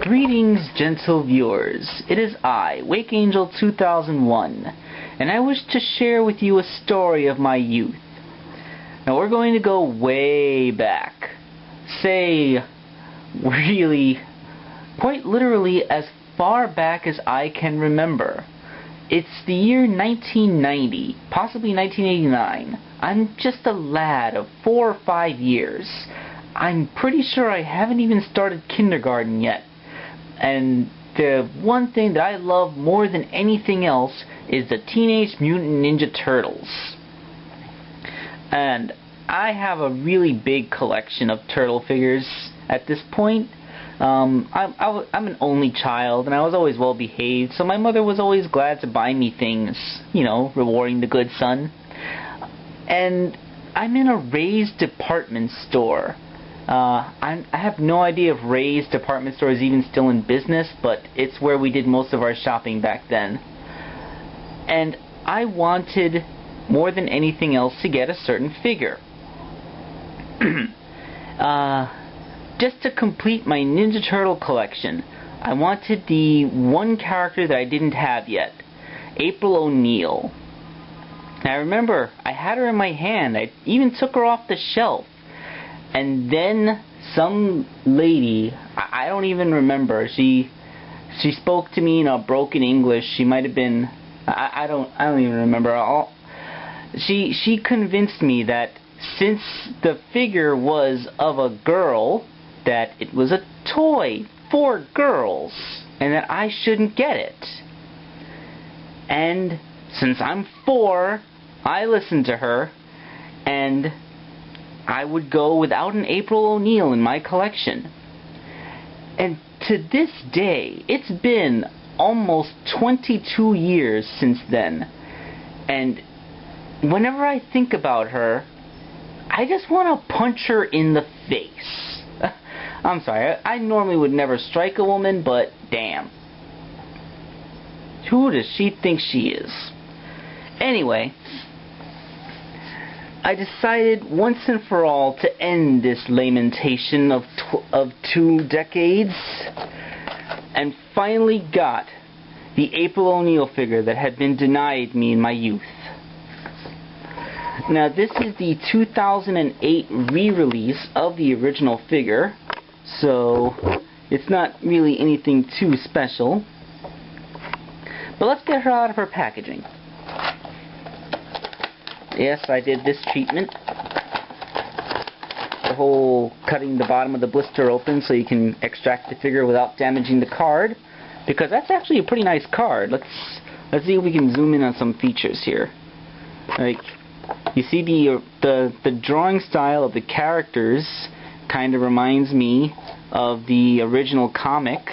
Greetings, gentle viewers. It is I, Wakeangel2K1, and I wish to share with you a story of my youth. Now we're going to go way back. Say, really, quite literally as far back as I can remember. It's the year 1990, possibly 1989. I'm just a lad of 4 or 5 years. I'm pretty sure I haven't even started kindergarten yet. And the one thing that I love more than anything else is the Teenage Mutant Ninja Turtles. And I have a really big collection of turtle figures at this point. I'm an only child, and I was always well behaved, so my mother was always glad to buy me things, you know, rewarding the good son. And I'm in a Ray's department store. I have no idea if Ray's department store is even still in business, but it's where we did most of our shopping back then. And I wanted, more than anything else, to get a certain figure. Just to complete my Ninja Turtle collection, I wanted the one character that I didn't have yet, April O'Neil. I remember I had her in my hand. I even took her off the shelf. And then some lady, I don't even remember, she spoke to me in a broken English. She might have been, I don't even remember. She convinced me that since the figure was of a girl, that it was a toy for girls, and that I shouldn't get it. And since I'm 4, I listened to her, and I would go without an April O'Neil in my collection. And to this day, it's been almost 22 years since then. And whenever I think about her, I just want to punch her in the face. I'm sorry, I normally would never strike a woman, but damn. Who does she think she is? Anyway, I decided once and for all to end this lamentation of 2 decades, and finally got the April O'Neil figure that had been denied me in my youth. Now this is the 2008 re-release of the original figure, so it's not really anything too special. But let's get her out of her packaging. Yes, I did this treatment. The whole cutting the bottom of the blister open so you can extract the figure without damaging the card, because that's actually a pretty nice card. Let's see if we can zoom in on some features here. Like, you see the drawing style of the characters kind of reminds me of the original comic,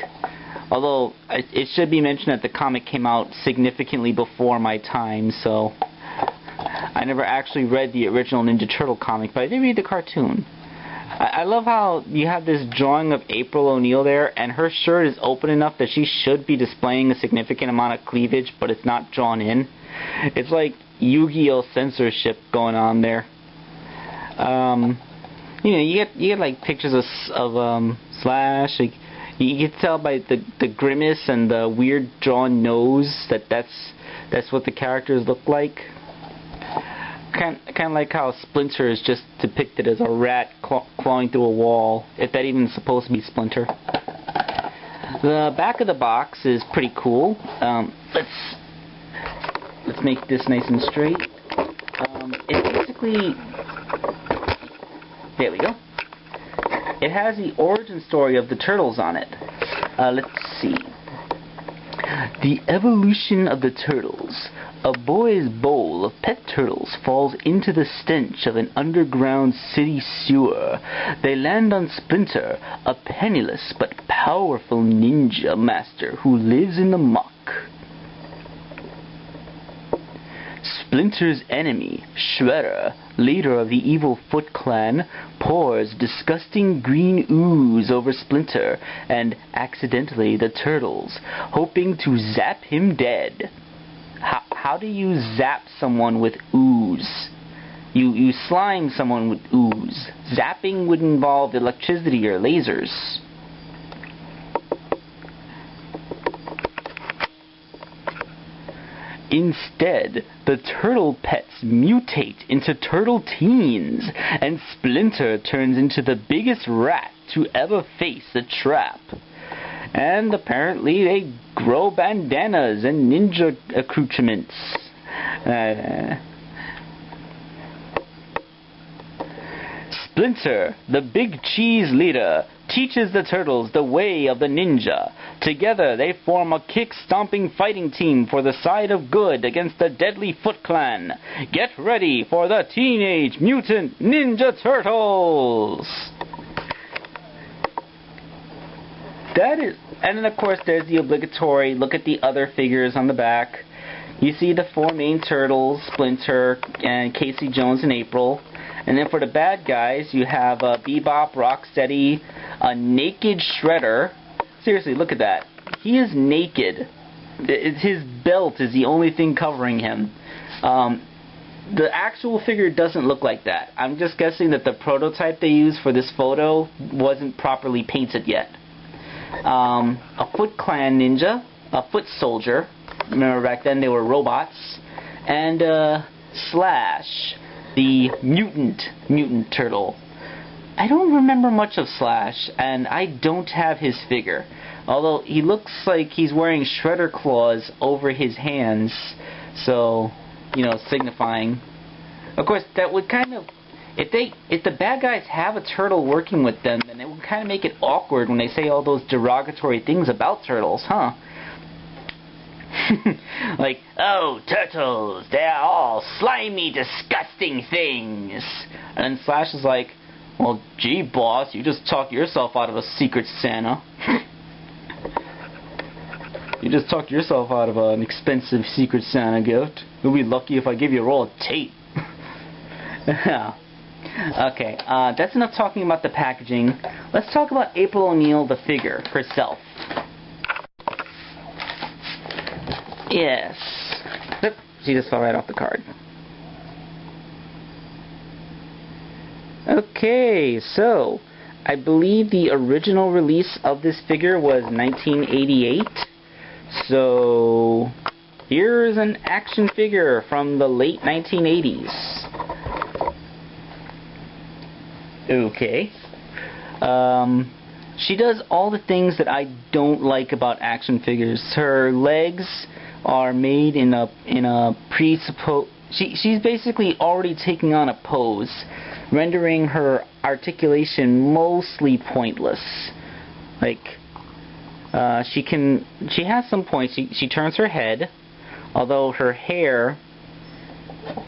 although it should be mentioned that the comic came out significantly before my time, so I never actually read the original Ninja Turtle comic, but I did read the cartoon. I love how you have this drawing of April O'Neil there, and her shirt is open enough that she should be displaying a significant amount of cleavage, but it's not drawn in. It's like Yu-Gi-Oh! Censorship going on there. You know, you get like pictures of Slash. Like, you can tell by the grimace and the weird drawn nose that's what the characters look like. Kind of like how Splinter is just depicted as a rat clawing through a wall, if that even is supposed to be Splinter. The back of the box is pretty cool. Let's make this nice and straight. It basically, there we go. It has the origin story of the turtles on it. Let's see. The evolution of the turtles. A boy's bowl of pet turtles falls into the stench of an underground city sewer. They land on Splinter, a penniless but powerful ninja master who lives in the muck. Splinter's enemy, Shredder, leader of the evil Foot Clan, pours disgusting green ooze over Splinter and accidentally the turtles, hoping to zap him dead. How do you zap someone with ooze? You slime someone with ooze. Zapping would involve electricity or lasers. Instead, the turtle pets mutate into turtle teens, and Splinter turns into the biggest rat to ever face a trap. And apparently they grow bandanas and ninja accoutrements. Splinter, the big cheese leader, teaches the turtles the way of the ninja. Together they form a kick-stomping fighting team for the side of good against the deadly Foot Clan. Get ready for the Teenage Mutant Ninja Turtles! And then of course there's the obligatory look at the other figures on the back. You see the four main turtles, Splinter, and Casey Jones and April. And then for the bad guys, you have Bebop, Rocksteady, a naked Shredder. Seriously, look at that. He is naked. His belt is the only thing covering him. The actual figure doesn't look like that. I'm just guessing that the prototype they used for this photo wasn't properly painted yet. A Foot Clan ninja, a Foot Soldier. Remember back then they were robots. And Slash, the mutant turtle. I don't remember much of Slash, and I don't have his figure. Although he looks like he's wearing Shredder claws over his hands, so, you know, signifying. Of course, that would kind of, if the bad guys have a turtle working with them, then it would kind of make it awkward when they say all those derogatory things about turtles, huh? Like, oh, turtles, they're all slimy, disgusting things. And then Slash is like, well, gee, boss, you just talked yourself out of a Secret Santa. You just talked yourself out of an expensive Secret Santa gift. You'll be lucky if I give you a roll of tape. Okay, that's enough talking about the packaging. Let's talk about April O'Neil, the figure, herself. Yes. Oop, she just fell right off the card. Okay, so I believe the original release of this figure was 1988. So here's an action figure from the late 1980s. Okay. She does all the things that I don't like about action figures. Her legs are made in a presupposed. She's basically already taking on a pose, rendering her articulation mostly pointless. Like, she has some points. She turns her head, although her hair,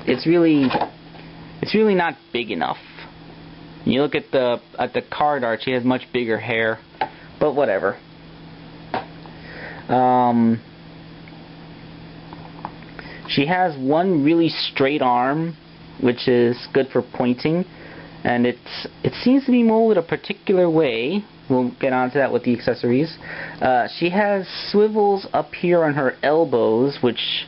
it's really not big enough. You look at the card art, she has much bigger hair, but whatever. She has one really straight arm, which is good for pointing, and it seems to be molded a particular way. We'll get onto that with the accessories. She has swivels up here on her elbows, which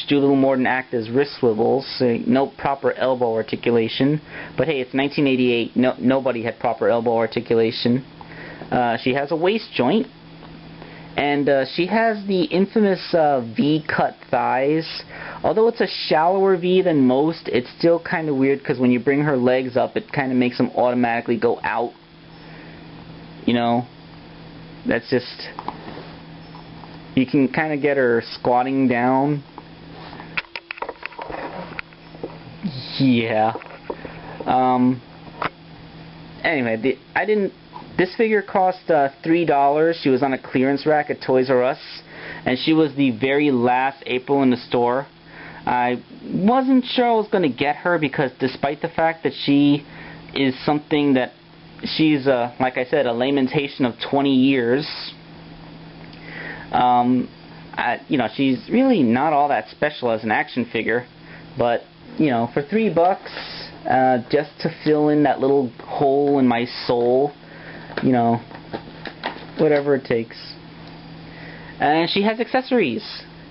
do a little more than act as wrist swivels. So no proper elbow articulation. But hey, it's 1988. Nobody had proper elbow articulation. She has a waist joint. And she has the infamous V-cut thighs. Although it's a shallower V than most, it's still kind of weird because when you bring her legs up, it kind of makes them automatically go out. You know? That's just... You can kind of get her squatting down. Yeah. Anyway, this figure cost $3. She was on a clearance rack at Toys R Us, and she was the very last April in the store. I wasn't sure I was going to get her because despite the fact that she is something that she's, like I said, a lamentation of 20 years, you know, she's really not all that special as an action figure, but, you know, for $3, just to fill in that little hole in my soul, you know, whatever it takes. And she has accessories.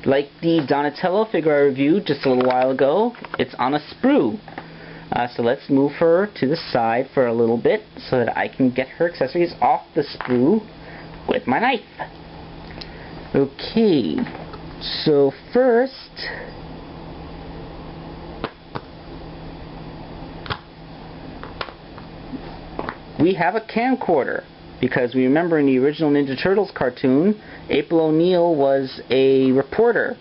Like the Donatello figure I reviewed just a little while ago, it's on a sprue. So let's move her to the side for a little bit so that I can get her accessories off the sprue with my knife. Okay. So first, we have a camcorder, because we remember in the original Ninja Turtles cartoon, April O'Neil was a reporter.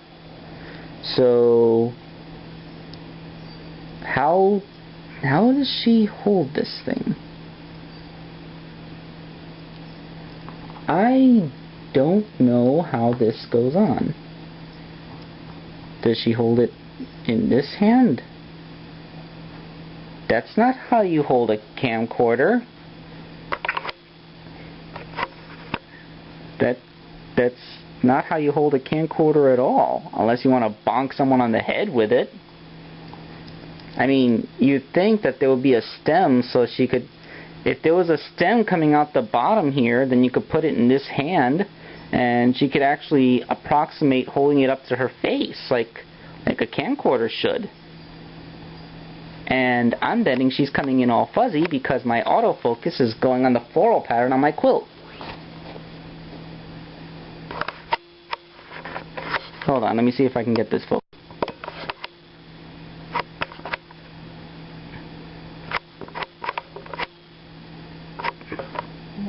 So how does she hold this thing? I don't know how this goes on. Does she hold it in this hand? That's not how you hold a camcorder. That's not how you hold a camcorder at all, unless you want to bonk someone on the head with it. I mean, you'd think that there would be a stem, so she could, if there was a stem coming out the bottom here, then you could put it in this hand, and she could actually approximate holding it up to her face, like a camcorder should. And I'm betting she's coming in all fuzzy because my autofocus is going on the floral pattern on my quilt. Hold on, let me see if I can get this focus.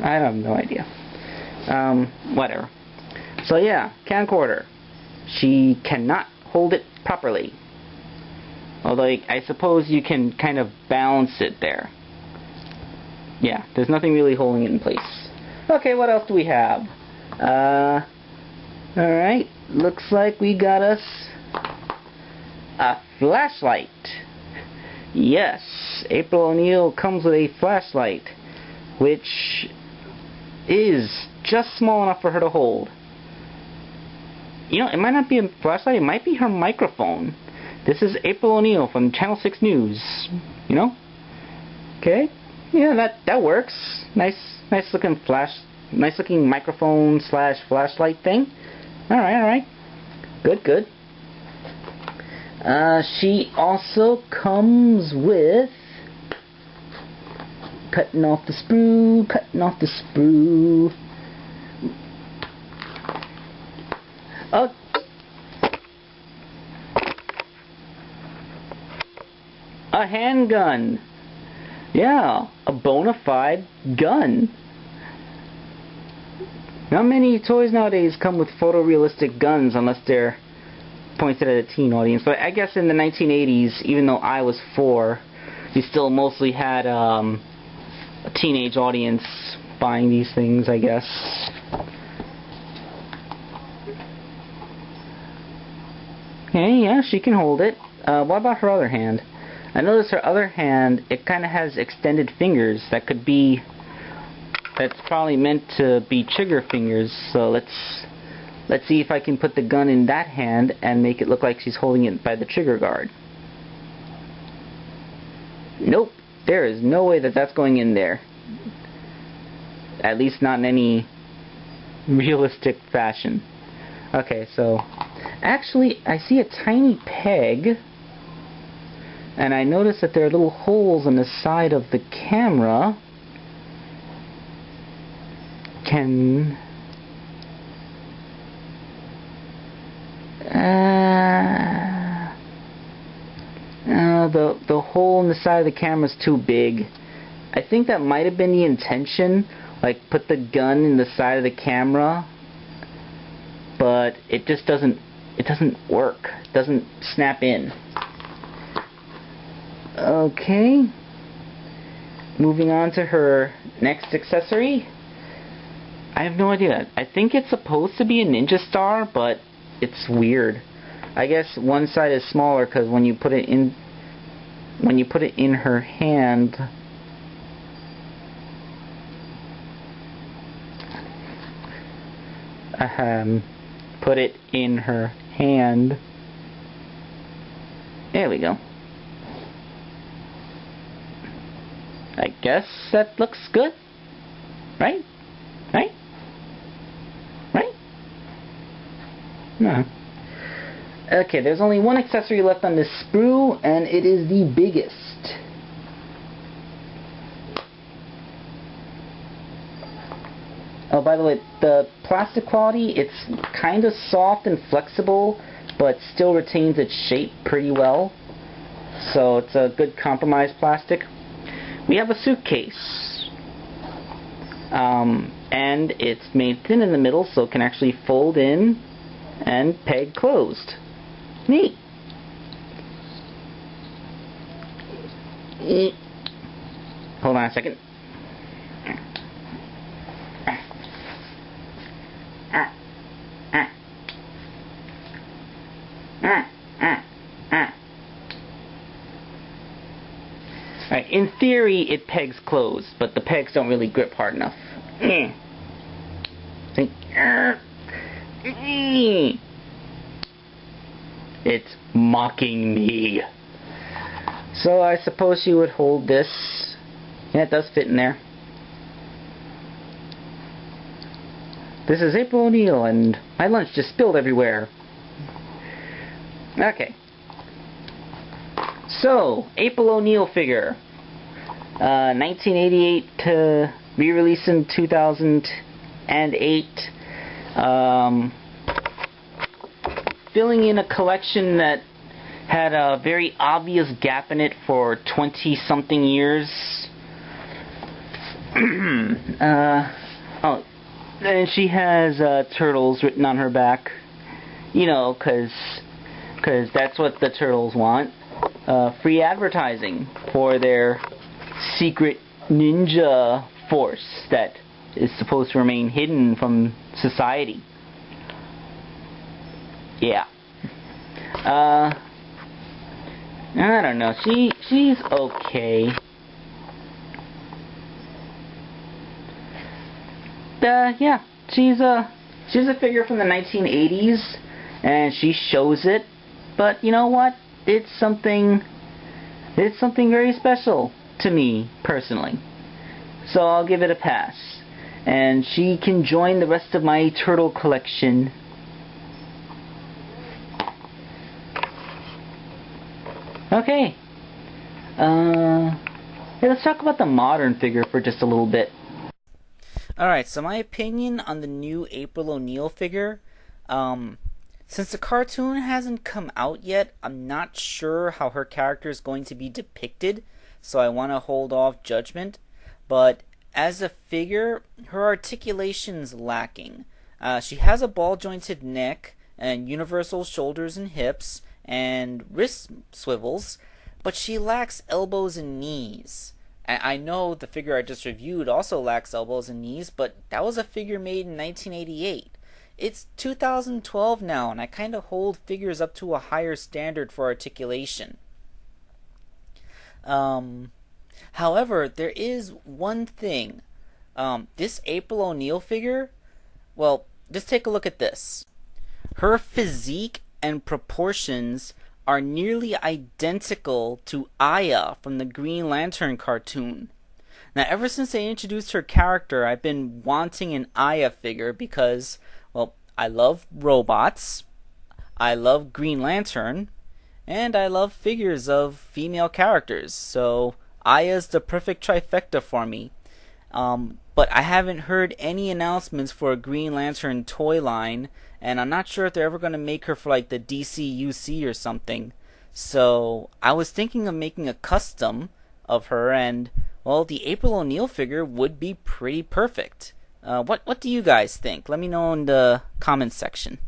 I have no idea. Whatever. So yeah, camcorder. She cannot hold it properly. Although I suppose you can kind of balance it there. Yeah, there's nothing really holding it in place. Okay, what else do we have? Alright, looks like we got us a flashlight. Yes, April O'Neil comes with a flashlight, which is just small enough for her to hold. You know, it might not be a flashlight, it might be her microphone. This is April O'Neil from Channel 6 News, you know? Okay, yeah, that works. Nice looking microphone slash flashlight thing. Alright. Good. She also comes with cutting off the sprue. Oh. A handgun. Yeah, a bona fide gun. Not many toys nowadays come with photorealistic guns unless they're pointed at a teen audience. But I guess in the 1980s, even though I was 4, we still mostly had a teenage audience buying these things, I guess. Okay, yeah, she can hold it. What about her other hand? I notice her other hand, it kind of has extended fingers that could be... That's probably meant to be trigger fingers, so let's see if I can put the gun in that hand and make it look like she's holding it by the trigger guard. Nope, there is no way that that's going in there. At least not in any realistic fashion. Okay, so actually I see a tiny peg, and I notice that there are little holes on the side of the camera. The hole in the side of the camera is too big. I think that might have been the intention, like put the gun in the side of the camera, but it just doesn't work. It doesn't snap in. Okay. Moving on to her next accessory. I have no idea. I think it's supposed to be a ninja star, but it's weird. I guess one side is smaller because when you put it in her hand, put it in her hand. There we go. I guess that looks good, right? No. Okay, there's only one accessory left on this sprue, and it is the biggest. A by the way, the plastic quality, it's kind of soft and flexible, but still retains its shape pretty well. So it's a good compromise plastic. We have a suitcase. And it's made thin in the middle, so it can actually fold in and peg closed. Neat. Hold on a second. Alright, in theory it pegs closed, but the pegs don't really grip hard enough. It's mocking me. So I suppose you would hold this. Yeah, it does fit in there. This is April O'Neil, and my lunch just spilled everywhere. Okay. So, April O'Neil figure. 1988 to re-release in 2008. Filling in a collection that had a very obvious gap in it for 20-something years. Oh, and she has turtles written on her back. You know, cause that's what the turtles want. Free advertising for their secret ninja force that is supposed to remain hidden from society. Yeah. I don't know. She's okay. Yeah. She's a figure from the 1980s, and she shows it. But you know what? It's something very special to me personally. So I'll give it a pass. And she can join the rest of my turtle collection. Okay. Hey, let's talk about the modern figure for just a little bit. Alright, so my opinion on the new April O'Neil figure, since the cartoon hasn't come out yet, I'm not sure how her character is going to be depicted, so I want to hold off judgment. But as a figure, her articulation's lacking. She has a ball-jointed neck and universal shoulders and hips and wrist swivels, but she lacks elbows and knees. I know the figure I just reviewed also lacks elbows and knees, but that was a figure made in 1988. It's 2012 now, and I kind of hold figures up to a higher standard for articulation. However, there is one thing. This April O'Neil figure, well, just take a look at this. Her physique and proportions are nearly identical to Aya from the Green Lantern cartoon. Now, ever since they introduced her character, I've been wanting an Aya figure because, well, I love robots, I love Green Lantern, and I love figures of female characters, so Aya's the perfect trifecta for me. But I haven't heard any announcements for a Green Lantern toy line, and I'm not sure if they're ever going to make her for like the DCUC or something. So I was thinking of making a custom of her, and well, the April O'Neil figure would be pretty perfect. What do you guys think? Let me know in the comments section.